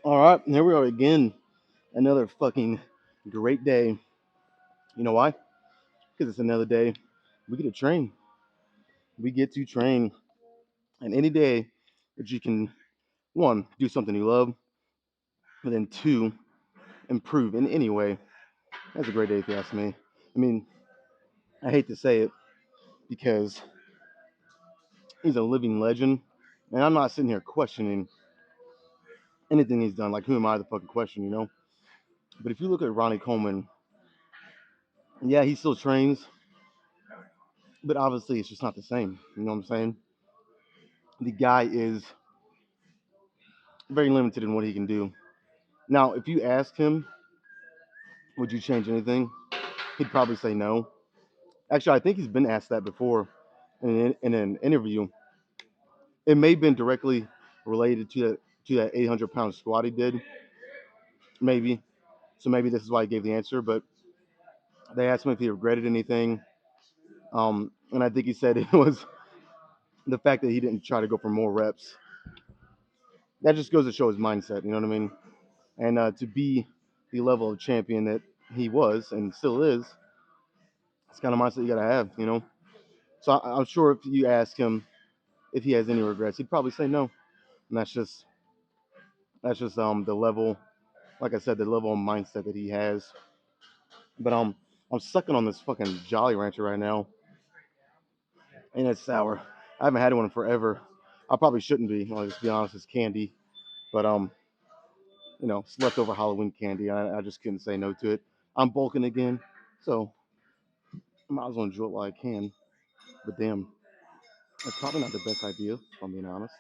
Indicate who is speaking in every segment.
Speaker 1: All right, here we are again. Another fucking great day. You know why? Because it's another day. We get to train. We get to train. And any day that you can, one, do something you love, and then two, improve in any way, that's a great day if you ask me. I mean, I hate to say it because he's a living legend. And I'm not sitting here questioning anything he's done. Like, who am I to fucking question, you know? But if you look at Ronnie Coleman, yeah, he still trains, but obviously it's just not the same. You know what I'm saying? The guy is very limited in what he can do. Now, if you ask him, would you change anything? He'd probably say no. Actually, I think he's been asked that before in an interview. It may have been directly related to that 800-pound squat he did, maybe. So maybe this is why he gave the answer. But they asked him if he regretted anything, and I think he said it was the fact that he didn't try to go for more reps. That just goes to show his mindset. You know what I mean? And to be the level of champion that he was and still is, it's kind of mindset you gotta have, you know. So I'm sure if you ask him if he has any regrets, he'd probably say no. And that's just the level, like I said, the level of mindset that he has. But I'm sucking on this fucking Jolly Rancher right now, and it's sour. I haven't had one in forever. I probably shouldn't be. I'll just be honest, it's candy. But it's leftover Halloween candy. I just couldn't say no to it. I'm bulking again, so I might as well enjoy it while I can. But damn, it's probably not the best idea, if I'm being honest.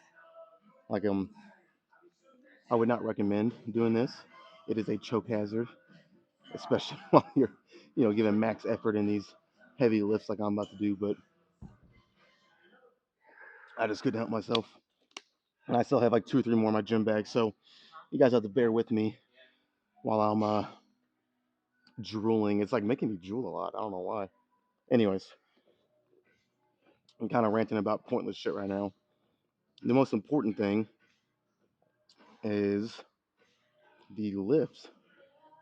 Speaker 1: Like I would not recommend doing this. It is a choke hazard, especially while you're, giving max effort in these heavy lifts like I'm about to do. But I just couldn't help myself, and I still have like 2 or 3 more in my gym bag. So you guys have to bear with me while I'm drooling. It's like making me drool a lot. I don't know why. Anyways, I'm kind of ranting about pointless shit right now. The most important thing is the lifts,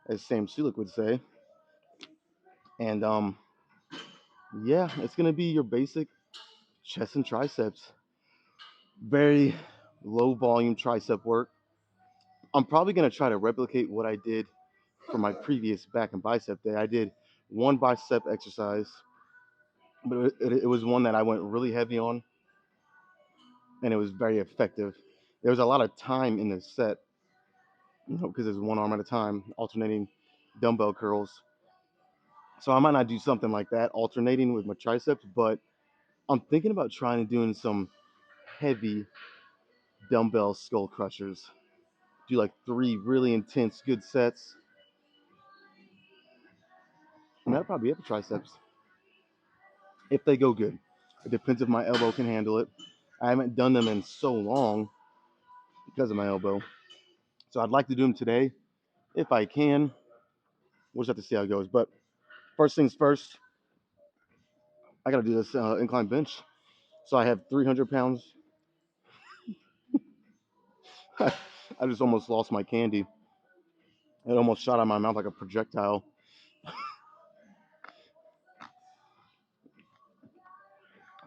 Speaker 1: as Sam Sulek would say. And yeah, it's gonna be your basic chest and triceps. Very low volume tricep work. I'm probably gonna try to replicate what I did for my previous back and bicep day. I did one bicep exercise, but it was one that I went really heavy on, and it was very effective. There was a lot of time in the set, because it's one arm at a time, alternating dumbbell curls. So I might not do something like that, alternating with my triceps, but I'm thinking about trying to doing some heavy dumbbell skull crushers. Do like 3 really intense, good sets. And that'll probably be it for triceps if they go good. It depends if my elbow can handle it. I haven't done them in so long because of my elbow. So I'd like to do them today if I can. We'll just have to see how it goes. But first things first, I got to do this incline bench. So I have 300 pounds. I just almost lost my candy. It almost shot out of my mouth like a projectile.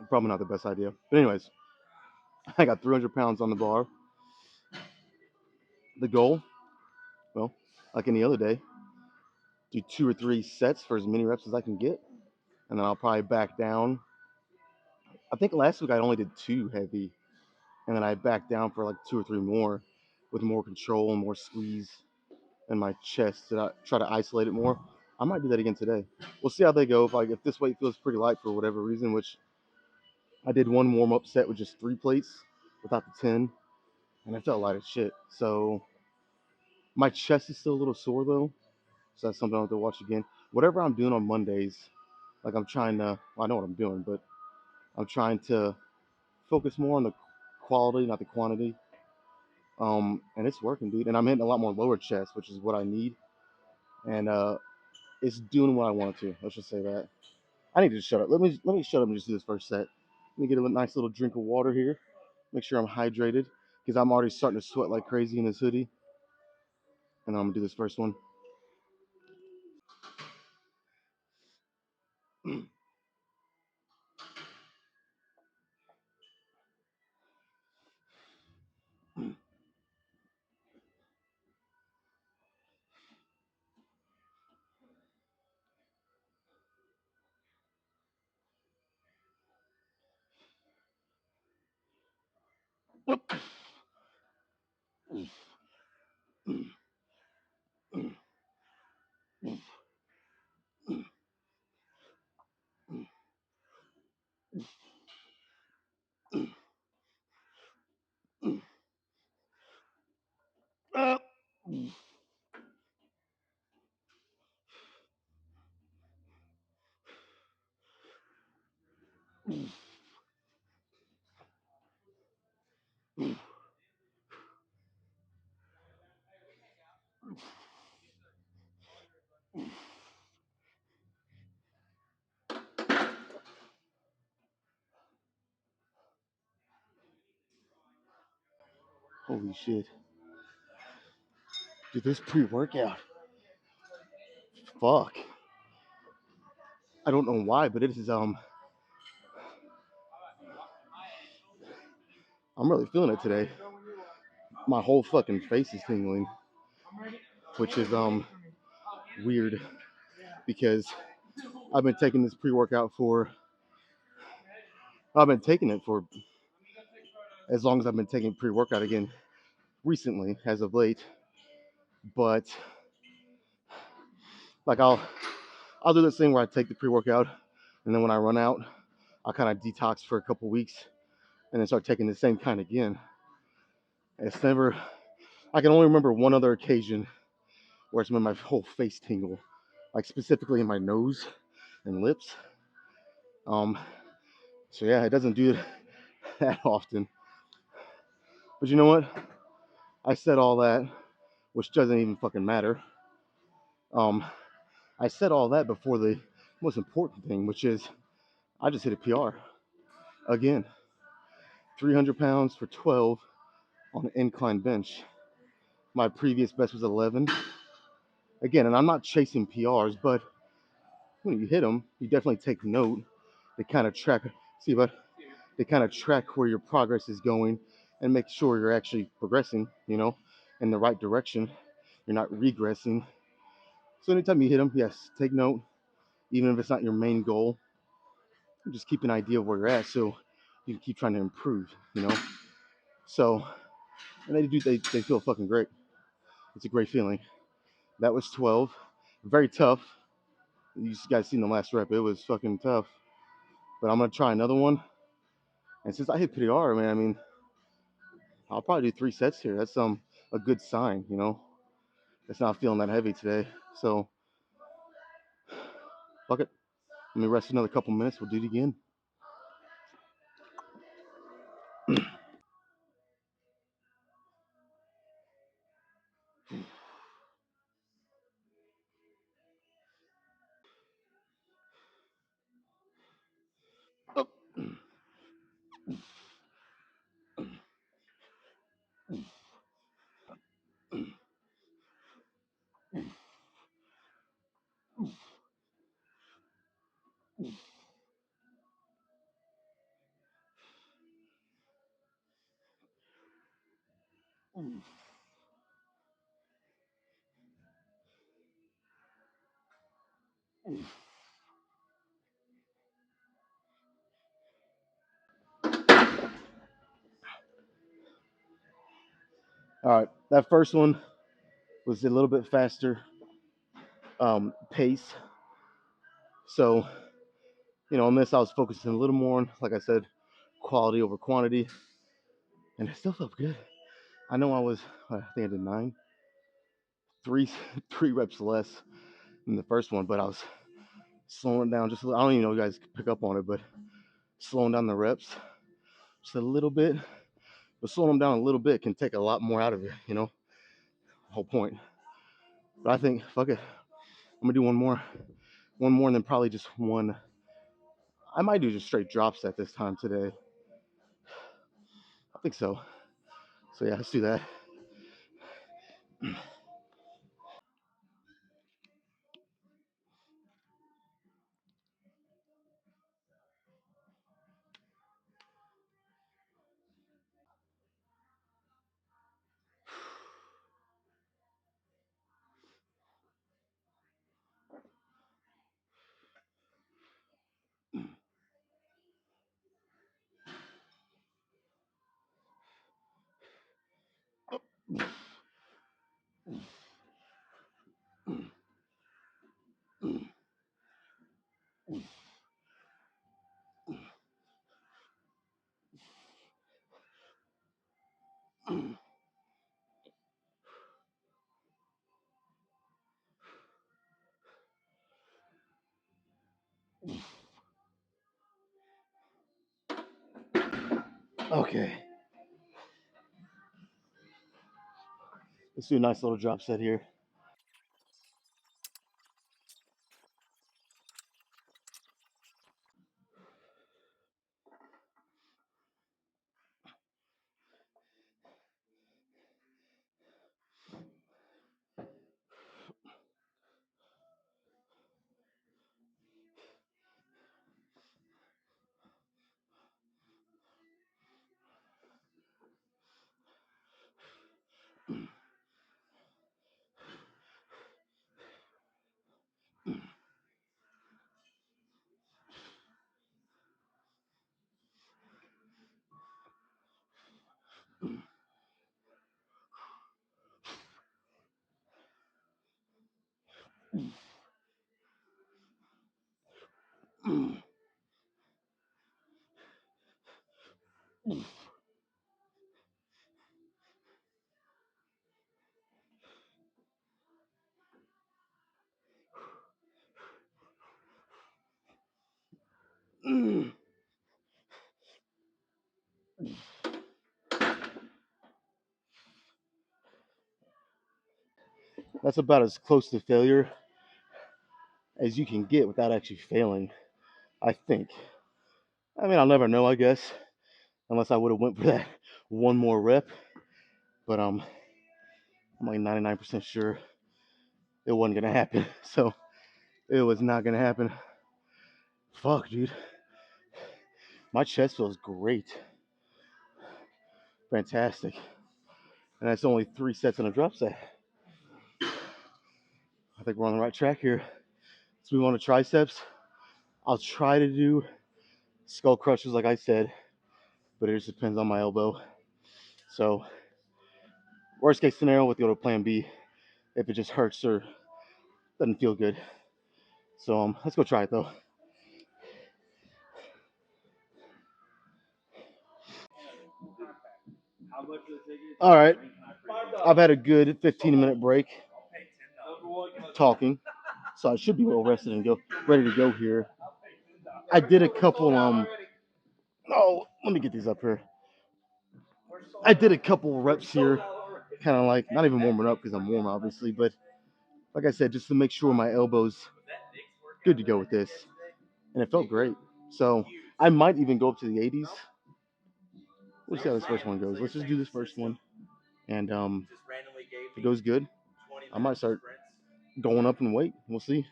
Speaker 1: Probably not the best idea. But anyways, I got 300 pounds on the bar. The goal, well, like any other day, do 2 or 3 sets for as many reps as I can get. And then I'll probably back down I think last week I only did two heavy, and then I backed down for like two or three more with more control and more squeeze in my chest to try to isolate it more. I might do that again today. We'll see how they go. If this weight feels pretty light for whatever reason, which I did one warm up set with just 3 plates without the 10, and it felt light as shit. So my chest is still a little sore though, so that's something I'll have to watch again. Whatever I'm doing on Mondays, like I'm trying to, well, I know what I'm doing, but I'm trying to focus more on the quality, not the quantity. And it's working, dude. And I'm hitting a lot more lower chest, which is what I need. And it's doing what I want it to. Let's just say that. I need to shut up. Let me shut up and just do this first set. Let me get a nice little drink of water here. Make sure I'm hydrated because I'm already starting to sweat like crazy in this hoodie. And I'm gonna do this first one. Holy shit. Dude, this pre-workout. Fuck. I don't know why, but it is I'm really feeling it today. My whole fucking face is tingling, which is weird because I've been taking this pre-workout for I've been taking it for as long as I've been taking pre-workout again recently as of late. But like I'll do this thing where I take the pre-workout and then when I run out, I kind of detox for a couple weeks and then start taking the same kind again. It's never I can only remember one other occasion where it's made my whole face tingle, like specifically in my nose and lips. Um, so yeah, it doesn't do it that often. But you know what? I said all that, which doesn't even fucking matter. Um, I said all that before the most important thing, which is I just hit a PR again. 300 pounds for 12 on an incline bench. My previous best was 11. Again, and I'm not chasing PRs, but when you hit them, you definitely take note. They kind of track. See, but they kind of track where your progress is going and make sure you're actually progressing, in the right direction. You're not regressing. So anytime you hit them, yes, take note. Even if it's not your main goal, just keep an idea of where you're at so you can keep trying to improve. So, and they feel fucking great. It's a great feeling. That was 12. Very tough. You guys seen the last rep. It was fucking tough. But I'm going to try another one. And since I hit PR, man, I mean, I'll probably do 3 sets here. That's a good sign. It's not feeling that heavy today. So, fuck it. Let me rest another couple minutes. We'll do it again. All right, that first one was a little bit faster pace. So, on this, I was focusing a little more on, like I said, quality over quantity, and it still felt good. I know I think I did three, three reps less than the first one, but I was slowing it down just a little. I don't even know if you guys could pick up on it, but slowing down the reps just a little bit. But slowing them down a little bit can take a lot more out of you. Whole point. But I think, fuck it. I'm gonna do one more, and then probably just one. I might do just straight drop set this time today. I think so. So yeah, let's do that. Okay, let's do a nice little drop set here. That's about as close to failure as you can get without actually failing, I think. I mean, I'll never know, I guess, unless I would have went for that one more rep. But I'm like 99% sure it wasn't gonna happen. So it was not gonna happen. Fuck, dude. My chest feels great. Fantastic. And that's only 3 sets in a drop set. I think we're on the right track here. Let's move on to triceps. I'll try to do skull crushers, like I said, but it just depends on my elbow. So, worst case scenario, with the other plan B, if it just hurts or doesn't feel good. So, let's go try it though. All right, I've had a good 15-minute break talking, so I should be well rested and ready to go here. I did a couple oh, let me get these up here. I did a couple reps here, kind of like not even warming up because I'm warm obviously, but like I said, just to make sure my elbow's good to go with this, and it felt great. So I might even go up to the 80s. We'll see how this first one goes. Let's just do this first one, and if it goes good, I might start going up in weight. We'll see.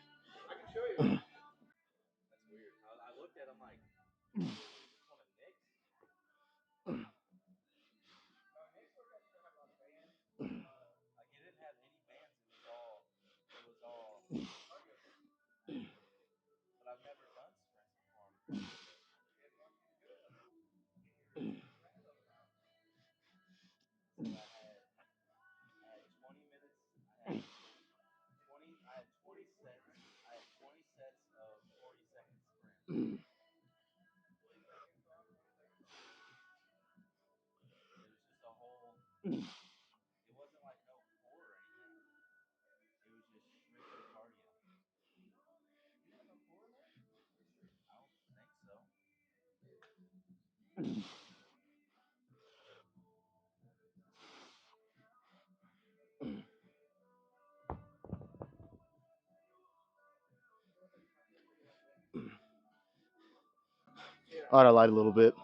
Speaker 1: All right, I lied a little bit.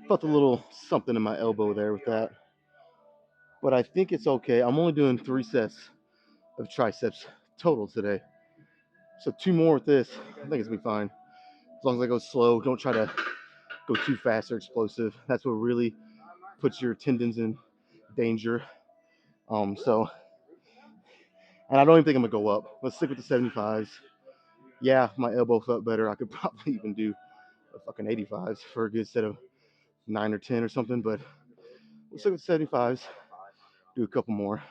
Speaker 1: Felt a little something in my elbow there with that. But I think it's okay. I'm only doing 3 sets of triceps total today. So 2 more with this. I think it's gonna be fine. As long as I go slow, don't try to go too fast or explosive. That's what really puts your tendons in danger. So, and I don't even think I'm gonna go up. Let's stick with the 75s. Yeah, my elbow felt better. I could probably even do a fucking 85s for a good set of 9 or 10 or something. But we'll stick with 75s. Do a couple more.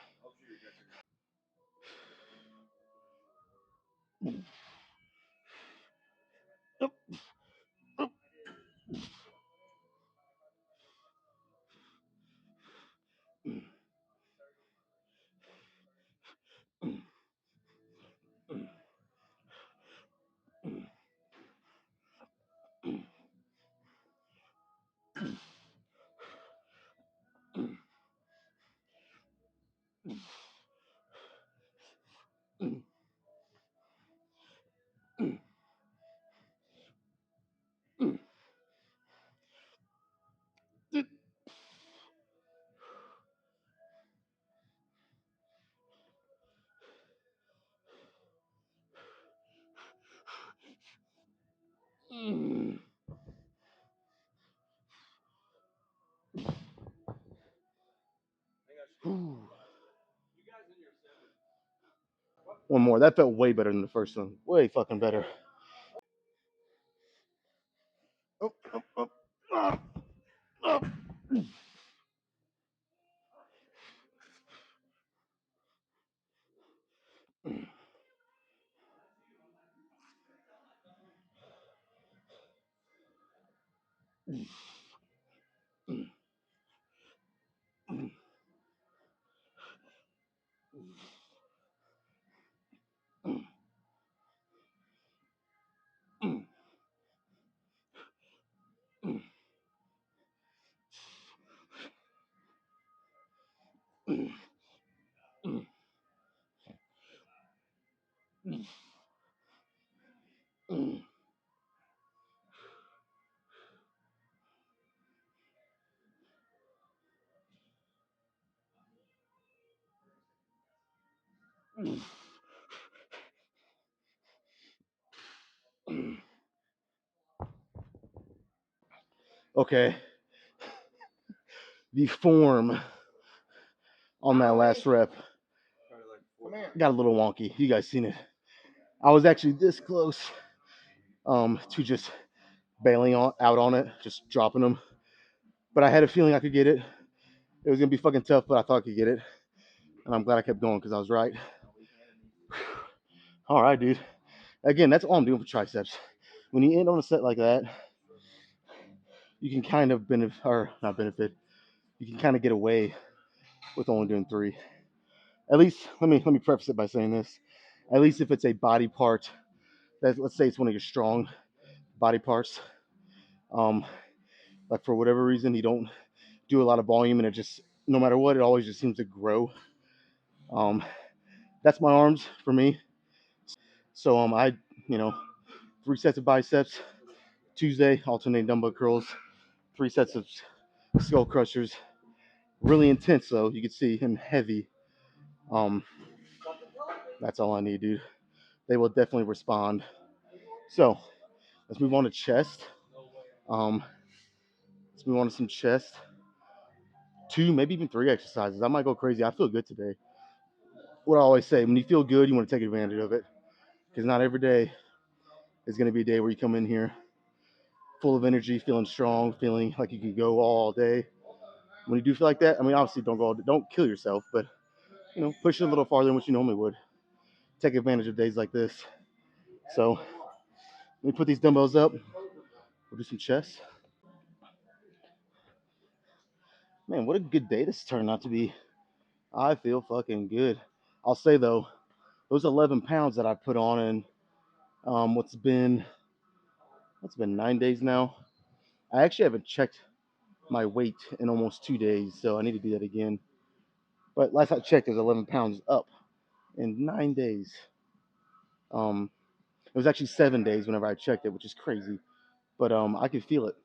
Speaker 1: One more. That felt way better than the first one. Way fucking better. Oh, oh, oh. Ah, ah. Okay, the form on that last rep got a little wonky. You guys seen it. I was actually this close to just bailing out on it, just dropping them. But I had a feeling I could get it. It was gonna be fucking tough, but I thought I could get it. And I'm glad I kept going because I was right. All right, dude. Again, that's all I'm doing for triceps. When you end on a set like that, you can kind of benefit, or not benefit, you can kind of get away with only doing 3. At least, let me preface it by saying this. At least if it's a body part, that let's say it's one of your strong body parts, um, like for whatever reason you don't do a lot of volume and it just, no matter what, it always just seems to grow. That's my arms for me. So I, you know, 3 sets of biceps. Tuesday, alternating dumbbell curls. 3 sets of skull crushers. Really intense though, you can see, and heavy. Um, that's all I need, dude. They will definitely respond. So let's move on to chest. Let's move on to some chest. 2, maybe even 3 exercises. I might go crazy. I feel good today. What I always say, when you feel good, you want to take advantage of it. Because not every day is going to be a day where you come in here full of energy, feeling strong, feeling like you can go all day. When you do feel like that, I mean, obviously don't kill yourself, but push it a little farther than what you normally would. Take advantage of days like this. So me put these dumbbells up. We'll do some chest. Man, what a good day this turned out to be. I feel fucking good. I'll say though, those 11 pounds that I put on in what's been 9 days now. I actually haven't checked my weight in almost 2 days, so I need to do that again. But last I checked, it was 11 pounds up in 9 days. It was actually 7 days whenever I checked it, which is crazy. But I can feel it.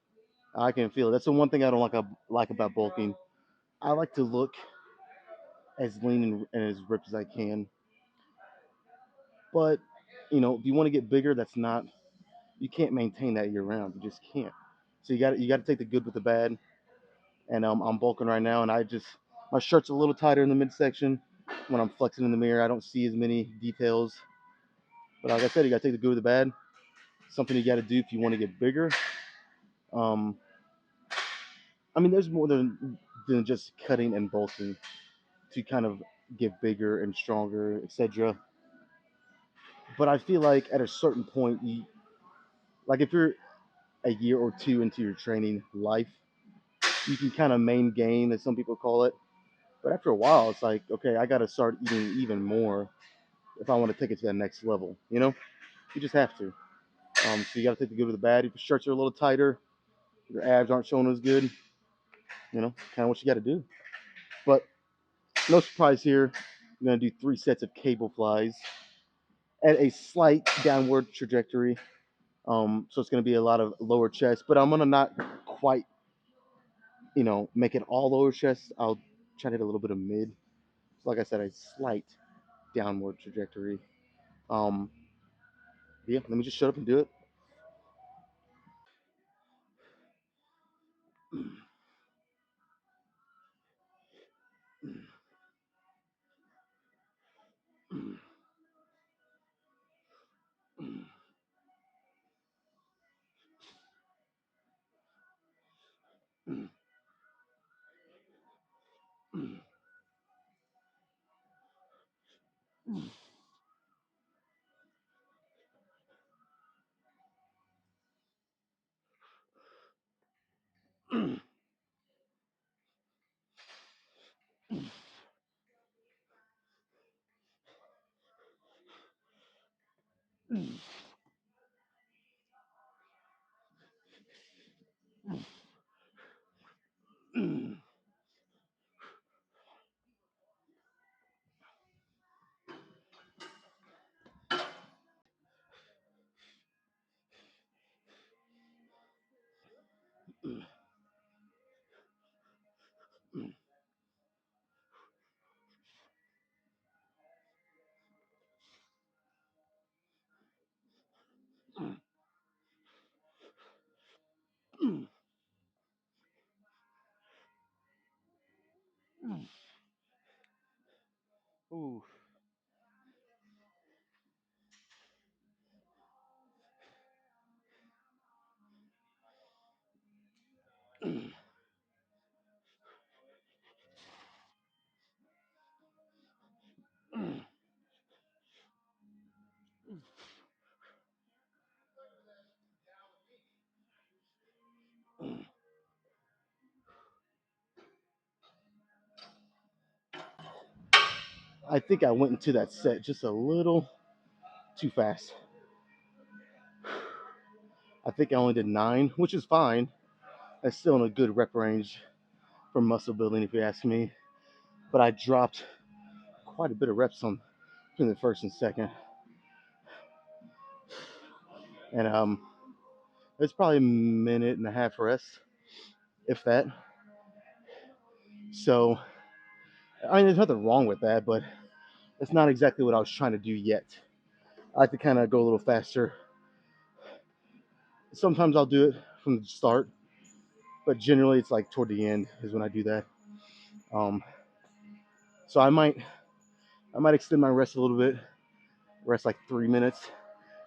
Speaker 1: I can feel it. That's the one thing I don't like about bulking. I like to look as lean and as ripped as I can. But if you want to get bigger, you can't maintain that year round. You just can't. So you got to take the good with the bad. And I'm bulking right now, and my shirt's a little tighter in the midsection. When I'm flexing in the mirror, I don't see as many details. But like I said, you got to take the good with the bad. Something you got to do if you want to get bigger. Um, I mean, there's more than just cutting and bulking to kind of get bigger and stronger, etc. But I feel like at a certain point, like if you're a year or two into your training life, you can kind of main gain, as some people call it. But after a while, it's like, okay, I got to start eating even more if I want to take it to that next level. You just have to. So you got to take the good with the bad. If your shirts are a little tighter, your abs aren't showing as good, kind of what you got to do. But no surprise here. I'm going to do 3 sets of cable flies at a slight downward trajectory. So it's going to be a lot of lower chest, but I'm going to not quite, make it all lower chest. I'll try to hit a little bit of mid. Like I said, a slight downward trajectory. Um, yeah, let me just shut up and do it. Ooh. I think I went into that set just a little too fast. I think I only did 9, which is fine. That's still in a good rep range for muscle building, if you ask me. But I dropped quite a bit of reps on between the first and second, and it's probably a minute and a half rest, if that. So, I mean, there's nothing wrong with that, but it's not exactly what I was trying to do yet. I like to kind of go a little faster. Sometimes I'll do it from the start, but generally it's like toward the end is when I do that. Um, so I might extend my rest a little bit, rest like 3 minutes,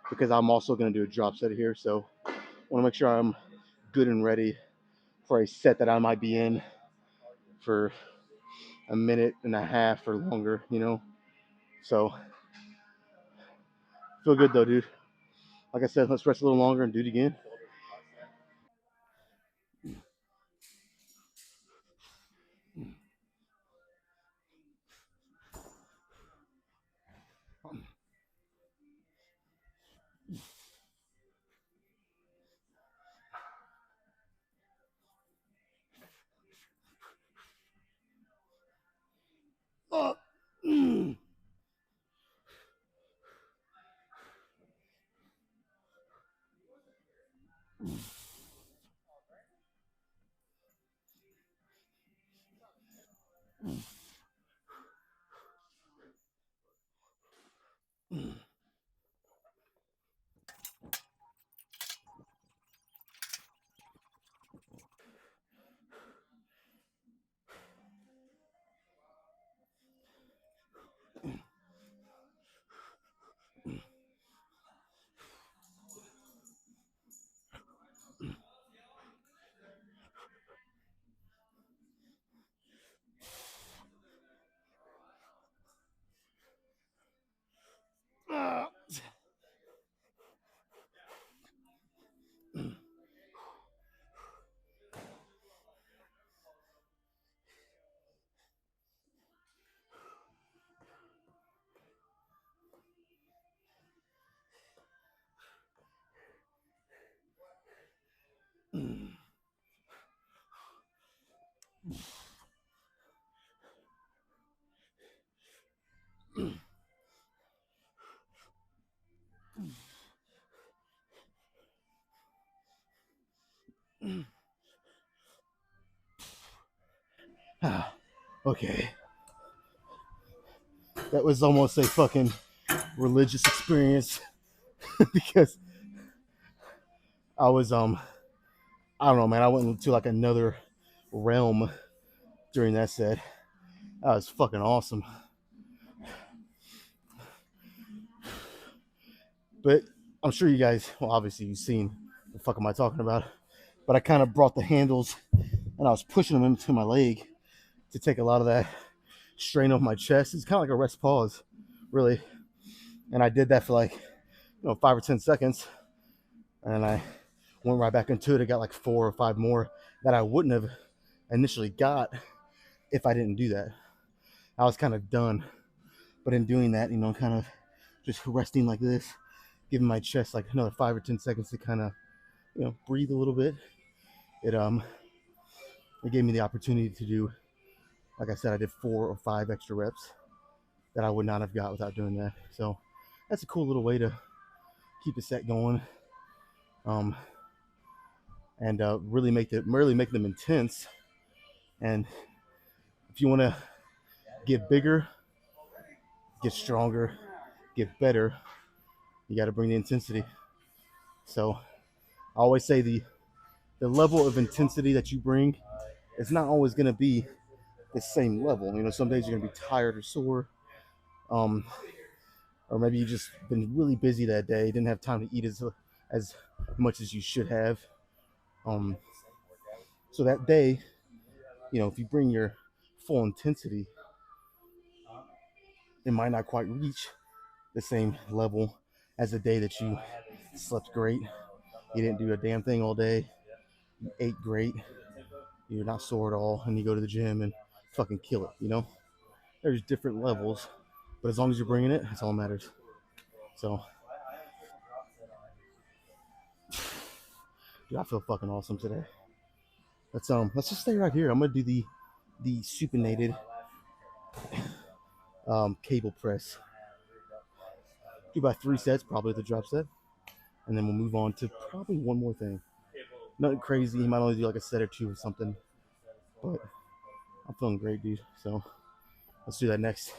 Speaker 1: because I'm also going to do a drop set here. So I want to make sure I'm good and ready for a set that I might be in for a minute and a half or longer. So feel good though, dude. Like I said, let's stretch a little longer and do it again. Okay, that was almost a fucking religious experience because I was I don't know, man. I went into like another realm during that set. That was fucking awesome. But I'm sure you guys, well, obviously you've seen what the fuck am I talking about. But I kind of brought the handles and I was pushing them into my leg to take a lot of that strain off my chest. It's kind of like a rest pause, really. And I did that for like, 5 or 10 seconds. And I went right back into it. I got like 4 or 5 more that I wouldn't have initially got if I didn't do that. I was kind of done. But in doing that, kind of just resting like this, giving my chest like another 5 or 10 seconds to kind of, breathe a little bit. It gave me the opportunity to do, like I said, I did 4 or 5 extra reps that I would not have got without doing that. So that's a cool little way to keep the set going, and really make them intense. And if you want to get bigger, get stronger, get better, you got to bring the intensity. So I always say the level of intensity that you bring is not always going to be the same level. Some days you're going to be tired or sore, um, or maybe you just been really busy that day, didn't have time to eat as much as you should have. Um, so that day, if you bring your full intensity, it might not quite reach the same level as the day that you slept great, you didn't do a damn thing all day, you ate great, you're not sore at all, and you go to the gym and fucking kill it. There's different levels, but as long as you're bringing it, that's all that matters. So, dude, I feel fucking awesome today. Let's just stay right here. I'm gonna do the supinated cable press. Do about 3 sets, probably the drop set, and then we'll move on to probably one more thing. Nothing crazy. He might only do like a set or 2 or something, but I'm feeling great, dude. So let's do that next.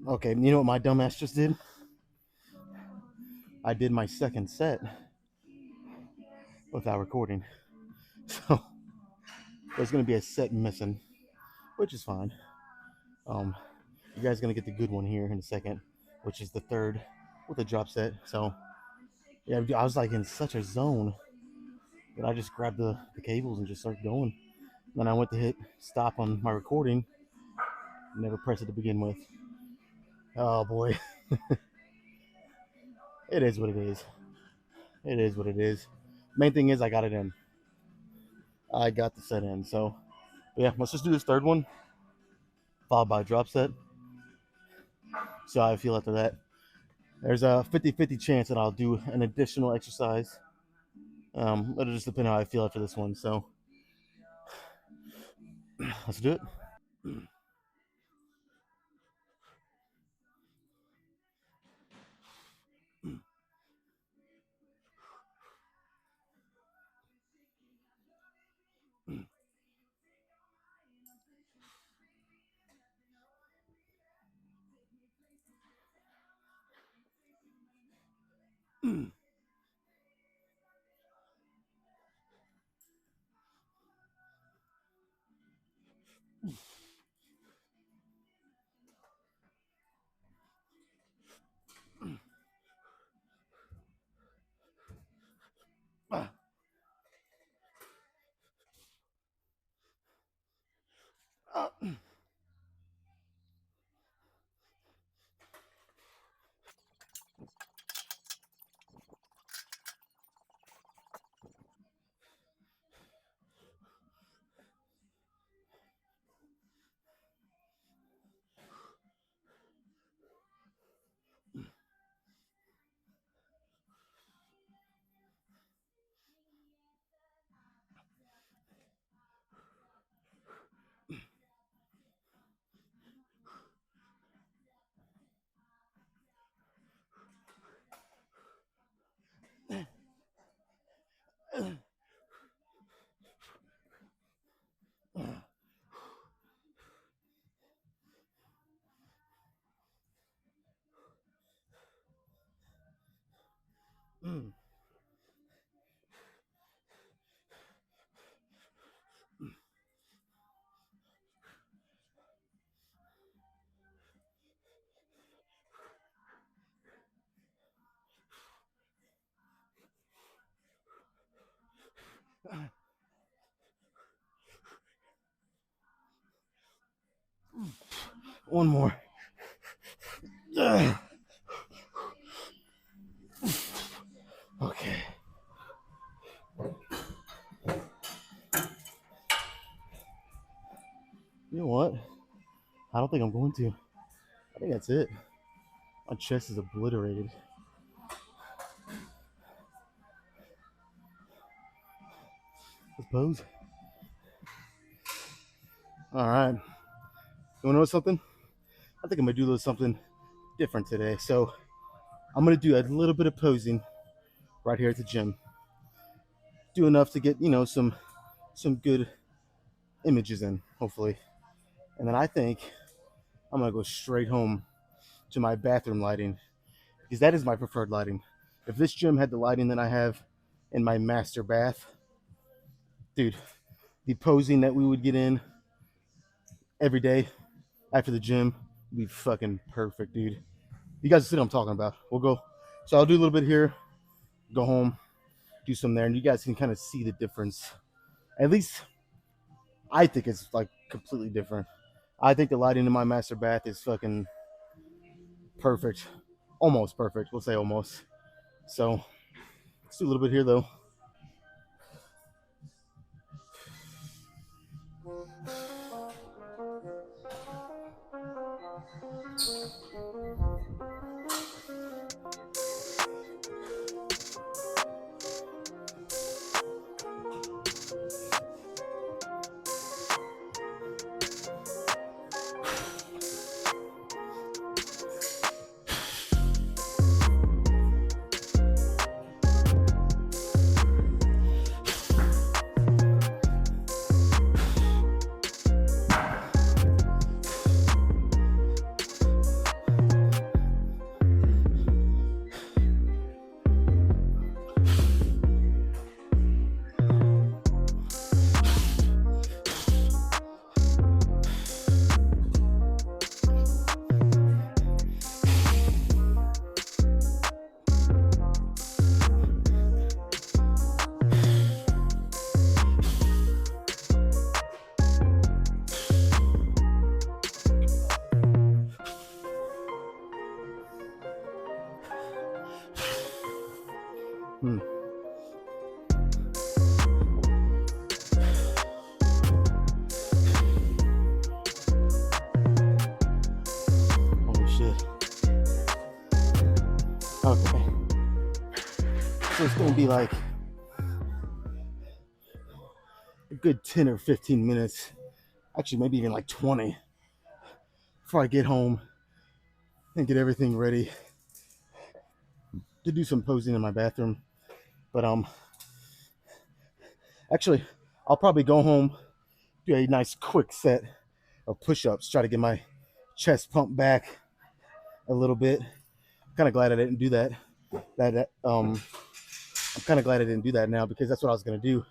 Speaker 1: Okay, you know what my dumbass just did? I did my second set without recording. So there's gonna be a set missing, which is fine. Um, you guys are gonna get the good one here in a second, which is the third with a drop set. So yeah, I was like in such a zone that I just grabbed the cables and just started going. Then I went to hit stop on my recording, never pressed it to begin with. Oh boy, it is what it is. It is what it is. Main thing is I got it in. I got the set in. So yeah, let's just do this third one, followed by a drop set. See how I feel after that. There's a 50-50 chance that I'll do an additional exercise. It'll just depend how I feel after this one. So let's do it. One more. Okay. You know what? I don't think I'm going to. I think that's it. My chest is obliterated. Let's pose. All right. You want to know something? I think I'm going to do a little something different today. So I'm going to do a little bit of posing right here at the gym. Do enough to get, some good images in, hopefully. And then I think I'm going to go straight home to my bathroom lighting because that is my preferred lighting. If this gym had the lighting that I have in my master bath, dude, the posing that we would get in every day after the gym would be fucking perfect, dude. You guys see what I'm talking about. We'll go. So I'll do a little bit here, go home, do some there, and you guys can kind of see the difference. At least I think it's like completely different. I think the lighting in my master bath is fucking perfect. Almost perfect. We'll say almost. So let's do a little bit here though. So it's gonna be like a good 10 or 15 minutes, actually maybe even like 20, before I get home and get everything ready to do some posing in my bathroom. But actually, I'll probably go home, do a nice quick set of push-ups, try to get my chest pumped back a little bit. I'm kind of glad I didn't do that. I'm kind of glad I didn't do that now, because that's what I was gonna do.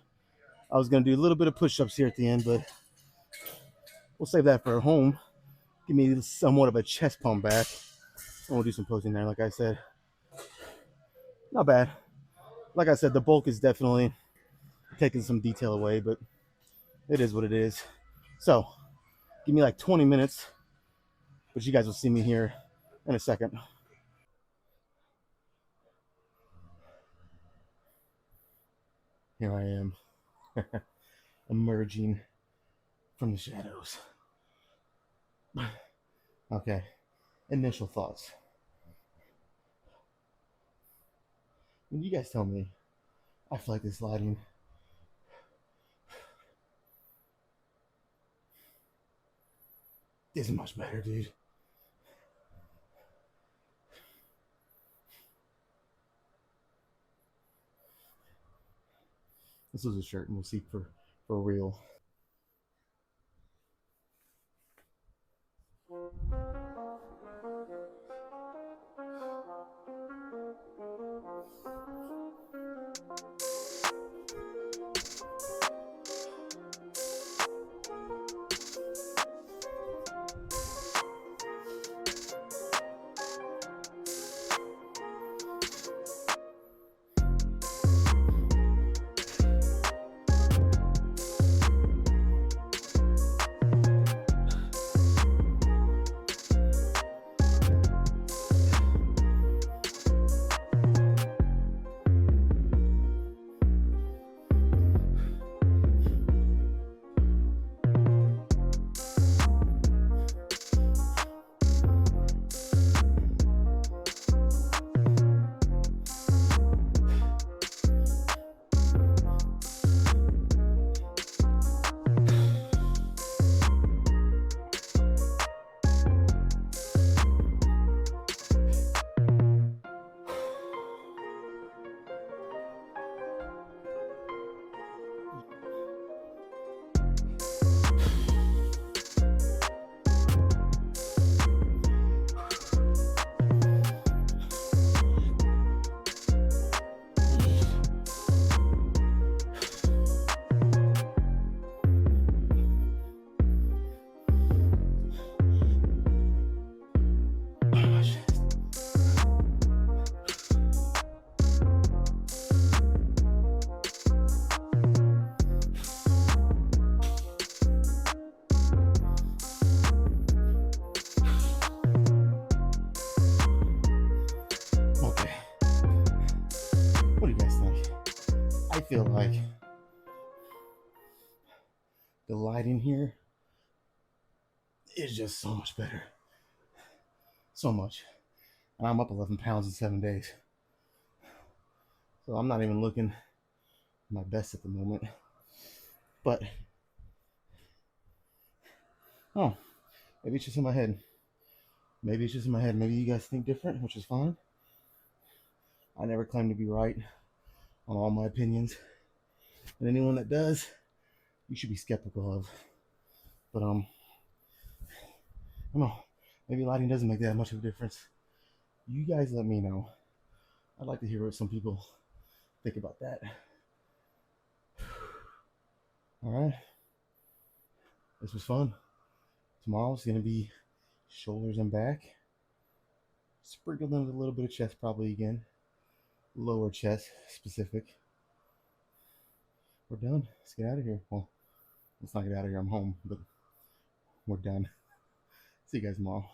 Speaker 1: I was gonna do a little bit of push-ups here at the end, but we'll save that for home. Give me somewhat of a chest pump back, and we'll do some posing there. Like I said, not bad. Like I said, the bulk is definitely taking some detail away, but it is what it is. So give me like 20 minutes, but you guys will see me here in a second. Here I am, emerging from the shadows. Okay, initial thoughts. When you guys tell me, I feel like this lighting is much better, dude. This was a shirt, and we'll see for real. Okay, what do you guys think? I feel like the lighting here is just so much better. So much. And I'm up 11 pounds in 7 days. So I'm not even looking my best at the moment. But, oh, maybe it's just in my head. Maybe it's just in my head. Maybe you guys think different, which is fine. I never claim to be right on all my opinions. And anyone that does, you should be skeptical of. But, I don't know. Maybe lighting doesn't make that much of a difference. You guys let me know. I'd like to hear what some people think about that. All right. This was fun. Tomorrow's going to be shoulders and back. Sprinkled in a little bit of chest probably again. Lower chest specific. We're done. Let's get out of here. Well, let's not get out of here. I'm home, but we're done. See you guys tomorrow.